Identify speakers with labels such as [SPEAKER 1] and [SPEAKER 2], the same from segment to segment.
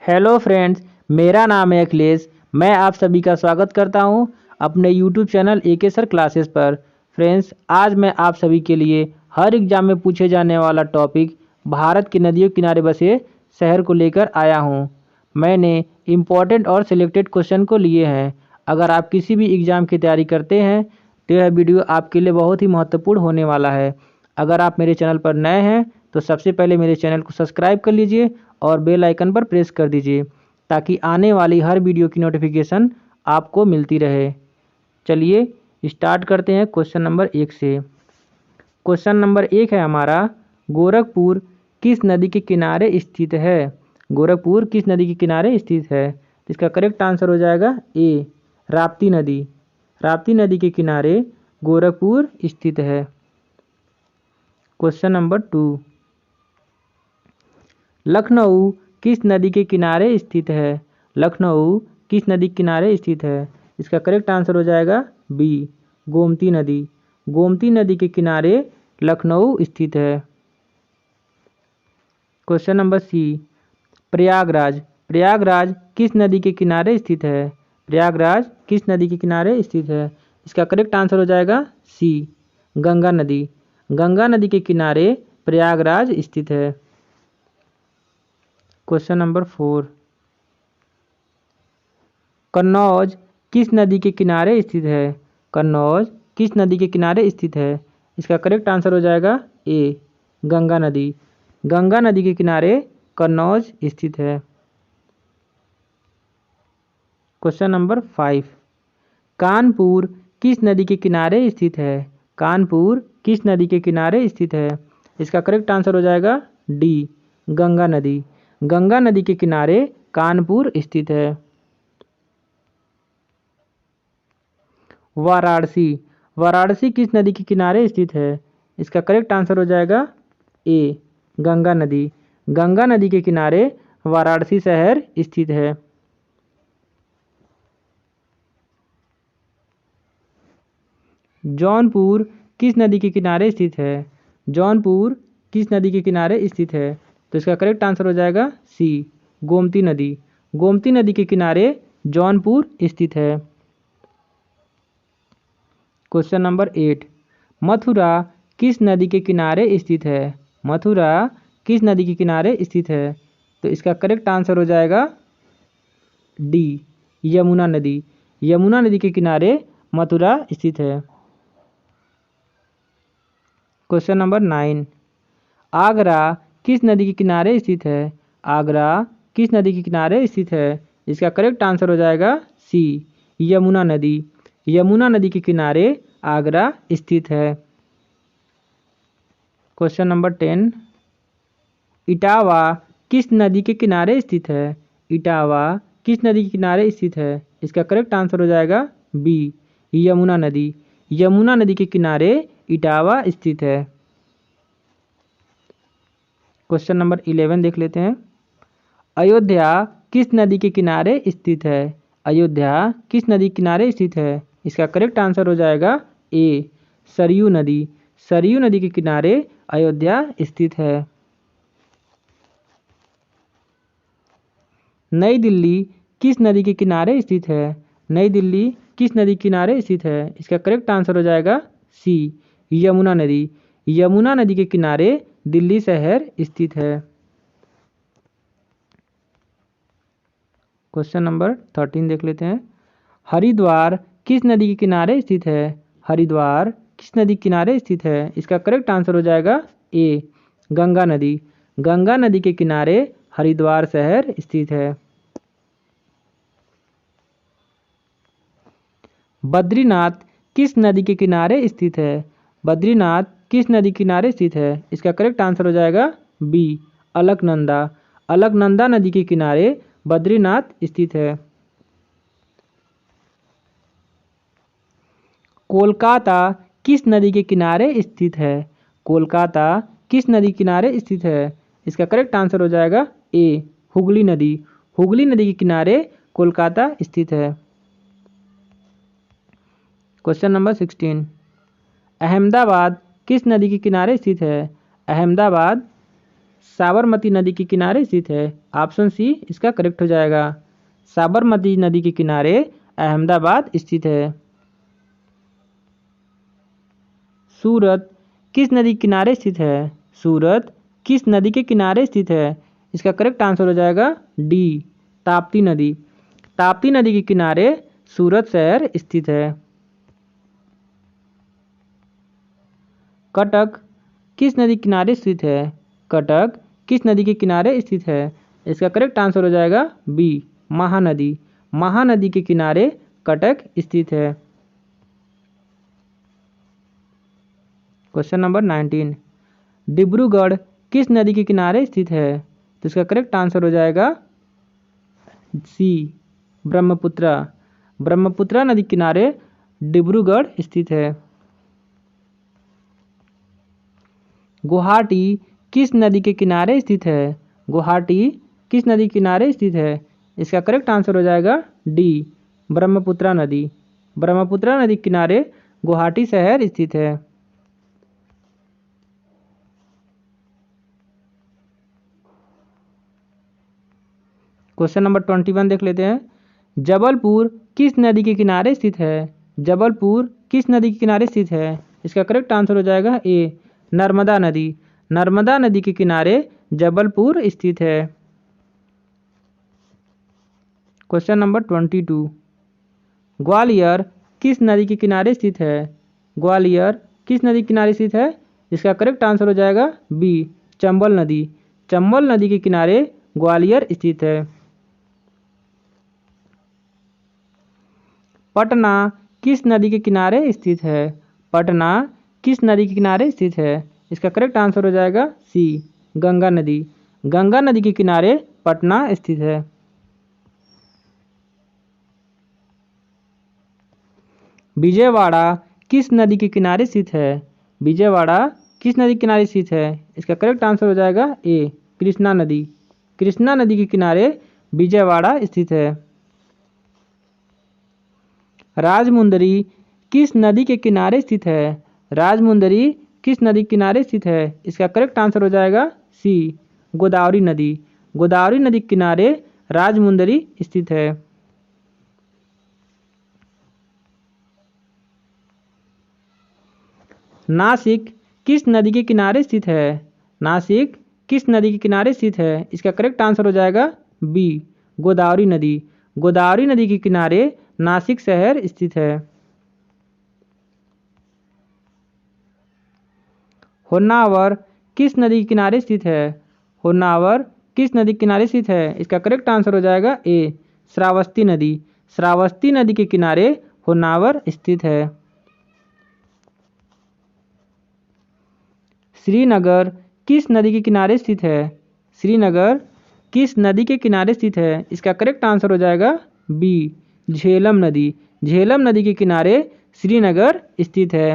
[SPEAKER 1] Hello friends, मेरा नाम है अखिलेश। मैं आप सभी का स्वागत करता हूं अपने YouTube channel AK sir classes पर। फ्रेंड्स, आज मैं आप सभी के लिए हर एग्जाम में पूछे जाने वाला टॉपिक भारत के नदियों किनारे बसे शहर को लेकर आया हूं। मैंने इम्पोर्टेंट और सिलेक्टेड क्वेश्चन को लिए हैं। अगर आप किसी भी एग्ज़ाम की तैयारी करते हैं तो यह वीडियो आपके लिए बहुत ही महत्वपूर्ण होने वाला है। अगर आप मेरे चैनल पर नए हैं तो सबसे पहले मेरे चैनल को सब्सक्राइब कर लीजिए और बेल आइकन पर प्रेस कर दीजिए ताकि आने वाली हर वीडियो की नोटिफिकेशन आपको मिलती रहे। चलिए स्टार्ट करते हैं क्वेश्चन नंबर 1 से। क्वेश्चन नंबर 1 है हमारा, गोरखपुर किस नदी के किनारे स्थित है? गोरखपुर किस नदी के किनारे स्थित है? इसका करेक्ट आंसर हो जाएगा ए, राप्ती नदी। राप्ती नदी के किनारे गोरखपुर स्थित है। क्वेश्चन नंबर 2, लखनऊ किस नदी के किनारे स्थित है? लखनऊ किस नदी के किनारे स्थित है? इसका करेक्ट आंसर हो जाएगा बी, गोमती नदी। गोमती नदी के किनारे लखनऊ स्थित है। Question number C, Prayagraj. Prayagraj किस नदी के किनारे स्थित है? प्रयागराज किस नदी के किनारे स्थित है? इसका करेक्ट आंसर हो जाएगा सी, गंगा नदी। गंगा नदी के किनारे प्रयागराज स्थित है। क्वेश्चन नंबर 4, कन्नौज किस नदी के किनारे स्थित है? कन्नौज किस नदी के किनारे स्थित है? इसका करेक्ट आंसर हो जाएगा ए, गंगा नदी। गंगा नदी के किनारे कन्नौज स्थित है। क्वेश्चन नंबर 5, कानपुर किस नदी के किनारे स्थित है? कानपुर किस नदी के किनारे स्थित है? इसका करेक्ट आंसर हो जाएगा डी, गंगा नदी। गंगा नदी के किनारे कानपुर स्थित है। वाराणसी। वाराणसी किस नदी के किनारे स्थित है? इसका करेक्ट आंसर हो जाएगा ए, गंगा नदी। गंगा नदी के किनारे वाराणसी शहर स्थित है। जौनपुर किस नदी के किनारे स्थित है? जौनपुर किस नदी के किनारे स्थित है? तो इसका करेक्ट आंसर हो जाएगा सी, गोमती नदी। गोमती नदी के किनारे जौनपुर स्थित है। क्वेश्चन नंबर 8, मथुरा किस नदी के किनारे स्थित है? मथुरा किस नदी के किनारे स्थित है? तो इसका करेक्ट आंसर हो जाएगा डी, यमुना नदी। यमुना नदी के किनारे मथुरा स्थित है। क्वेश्चन नंबर 9, आगरा किस नदी के किनारे स्थित है? आगरा किस नदी के किनारे स्थित है? इसका करेक्ट आंसर हो जाएगा सी, यमुना नदी। यमुना नदी के किनारे आगरा स्थित है। क्वेश्चन नंबर 10, इटावा किस नदी के किनारे स्थित है? इटावा किस नदी के किनारे स्थित है? इसका करेक्ट आंसर हो जाएगा बी, यमुना नदी। यमुना नदी के किनारे इटावा स्थित है। क्वेश्चन नंबर 11 देख लेते हैं, अयोध्या किस नदी के किनारे स्थित है? अयोध्या किस नदी के किनारे स्थित है? इसका करेक्ट आंसर हो जाएगा ए, सरयू नदी। सरयू नदी के किनारे अयोध्या स्थित है। नई दिल्ली किस नदी के किनारे स्थित है? नई दिल्ली किस नदी के किनारे स्थित है? इसका करेक्ट आंसर हो जाएगा सी, यमुना नदी। यमुना नदी के किनारे दिल्ली शहर स्थित है। क्वेश्चन नंबर 13 देख लेते हैं, हरिद्वार किस नदी के किनारे स्थित है? हरिद्वार किस नदी के किनारे स्थित है? इसका करेक्ट आंसर हो जाएगा ए, गंगा नदी। गंगा नदी के किनारे हरिद्वार शहर स्थित है। बद्रीनाथ किस नदी के किनारे स्थित है? बद्रीनाथ किस नदी के किनारे स्थित है? इसका करेक्ट आंसर हो जाएगा बी, अलकनंदा। अलकनंदा नदी के किनारे बद्रीनाथ स्थित है। कोलकाता किस नदी के किनारे स्थित है? कोलकाता किस नदी के किनारे स्थित है? इसका करेक्ट आंसर हो जाएगा ए, हुगली नदी। हुगली नदी के किनारे कोलकाता स्थित है। क्वेश्चन नंबर 16, अहमदाबाद किस नदी के किनारे स्थित है? अहमदाबाद साबरमती नदी के किनारे स्थित है? ऑप्शन सी इसका करेक्ट हो जाएगा। साबरमती नदी के किनारे अहमदाबाद स्थित है। सूरत किस नदी के किनारे स्थित है? सूरत किस नदी के किनारे स्थित है? इसका करेक्ट आंसर हो जाएगा डी, ताप्ती नदी। ताप्ती नदी के किनारे सूरत शहर स्थित है। कटक किस नदी के किनारे स्थित है? कटक किस नदी के किनारे स्थित है? इसका करेक्ट आंसर हो जाएगा बी, महानदी। महानदी के किनारे कटक स्थित है। क्वेश्चन नंबर 19, डिब्रूगढ़ किस नदी के किनारे स्थित है? तो इसका करेक्ट आंसर हो जाएगा सी, ब्रह्मपुत्रा। ब्रह्मपुत्रा नदी के किनारे डिब्रूगढ़ स्थित है। गुवाहाटी किस नदी के किनारे स्थित है? गुवाहाटी किस नदी के किनारे स्थित है? इसका करेक्ट आंसर हो जाएगा डी, ब्रह्मपुत्रा नदी। ब्रह्मपुत्रा नदी के किनारे गुवाहाटी शहर स्थित है। क्वेश्चन नंबर 21 देख लेते हैं। जबलपुर किस नदी के किनारे स्थित है? जबलपुर किस नदी के किनारे स्थित है? इसका करेक्ट आंसर हो जाएगा ए, नर्मदा नदी। नर्मदा नदी के किनारे जबलपुर स्थित है। क्वेश्चन नंबर 22, ग्वालियर किस नदी के किनारे स्थित है? ग्वालियर किस नदी के किनारे स्थित है? इसका करेक्ट आंसर हो जाएगा बी, चंबल नदी। चंबल नदी के किनारे ग्वालियर स्थित है। पटना किस नदी के किनारे स्थित है? पटना किस नदी के किनारे स्थित है? इसका करेक्ट आंसर हो जाएगा सी, गंगा नदी। गंगा नदी के किनारे पटना स्थित है। विजयवाड़ा किस नदी के किनारे स्थित है? विजयवाड़ा किस नदी के किनारे स्थित है? इसका करेक्ट आंसर हो जाएगा ए, कृष्णा नदी। कृष्णा नदी के किनारे विजयवाड़ा स्थित है। राजमुंदरी किस नदी के किनारे स्थित है? राजमुंदरी किस नदी के किनारे स्थित है? इसका करेक्ट आंसर हो जाएगा सी, गोदावरी नदी। गोदावरी नदी के किनारे राजमुंदरी स्थित है। नासिक किस नदी के किनारे स्थित है? नासिक किस नदी के किनारे स्थित है? इसका करेक्ट आंसर हो जाएगा बी, गोदावरी नदी। गोदावरी नदी के किनारे नासिक शहर स्थित है। होन्नावर किस नदी के किनारे स्थित है? होन्नावर किस नदी के किनारे स्थित है? इसका करेक्ट आंसर हो जाएगा ए, श्रावस्ती नदी। श्रावस्ती नदी के किनारे होन्नावर स्थित है। श्रीनगर किस नदी के किनारे स्थित है? श्रीनगर किस नदी के किनारे स्थित है? इसका करेक्ट आंसर हो जाएगा बी, झेलम नदी। झेलम नदी के किनारे श्रीनगर स्थित है।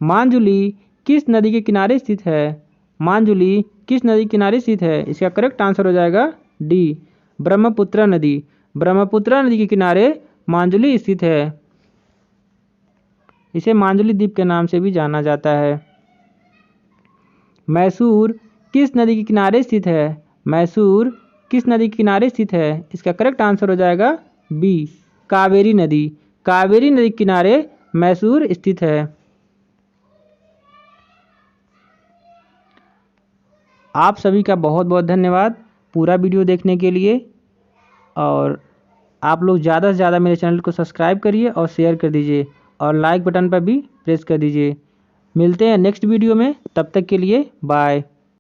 [SPEAKER 1] मांजुली किस नदी के किनारे स्थित है? मांजुली किस नदी के किनारे स्थित है? इसका करेक्ट आंसर हो जाएगा डी, ब्रह्मपुत्र नदी। ब्रह्मपुत्र नदी के किनारे मांजुली स्थित है। इसे मांजुली द्वीप के नाम से भी जाना जाता है। मैसूर किस नदी के किनारे स्थित है? मैसूर किस नदी के किनारे स्थित है? इसका करेक्ट आंसर हो जाएगा बी, कावेरी नदी। कावेरी नदी के किनारे मैसूर स्थित है। आप सभी का बहुत बहुत धन्यवाद पूरा वीडियो देखने के लिए। और आप लोग ज़्यादा से ज़्यादा मेरे चैनल को सब्सक्राइब करिए और शेयर कर दीजिए और लाइक बटन पर भी प्रेस कर दीजिए। मिलते हैं नेक्स्ट वीडियो में, तब तक के लिए बाय।